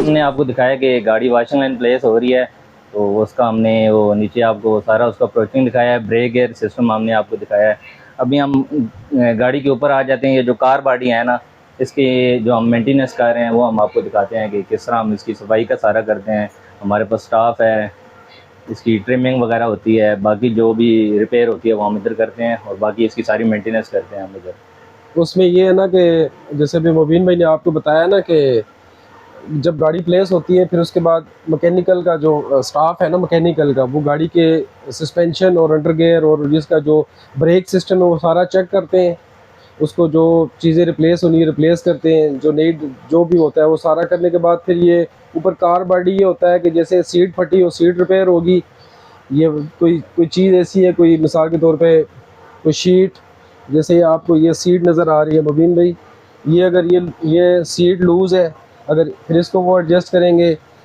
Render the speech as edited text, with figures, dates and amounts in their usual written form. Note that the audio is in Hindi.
हमने आपको दिखाया कि गाड़ी वॉशिंग लाइन प्लेस हो रही है, तो उसका हमने वो नीचे आपको सारा उसका प्रोसेसिंग दिखाया है। ब्रेक गियर सिस्टम हमने आपको दिखाया है। अभी हम गाड़ी के ऊपर आ जाते हैं। ये जो कार बॉडी है ना, इसकी जो हम मेंटेनेंस कर रहे हैं वो हम आपको दिखाते हैं कि किस तरह हम इसकी सफाई का सारा करते हैं। हमारे पास स्टाफ है, इसकी ट्रिमिंग वगैरह होती है, बाकी जो भी रिपेयर होती है वो हम इधर करते हैं, और बाकी इसकी सारी मेंटेनेंस करते हैं हम इधर। उसमें ये है ना कि जैसे भी मुबीन भाई ने आपको बताया ना कि जब गाड़ी प्लेस होती है फिर उसके बाद मैकेनिकल का जो स्टाफ है ना, मैकेनिकल का, वो गाड़ी के सस्पेंशन और अंडर गियर और जिसका जो ब्रेक सिस्टम है वो सारा चेक करते हैं। उसको जो चीज़ें रिप्लेस होनी है रिप्लेस करते हैं, जो नई जो भी होता है वो सारा करने के बाद फिर ये ऊपर कार बॉडी ये होता है कि जैसे सीट फटी हो, सीट रिपेयर होगी, ये कोई कोई चीज़ ऐसी है, कोई मिसाल के तौर पे कोई शीट, जैसे ये आपको ये सीट नज़र आ रही है मुबीन भाई, ये अगर ये सीट लूज़ है, अगर फिर इसको वो एडजस्ट करेंगे।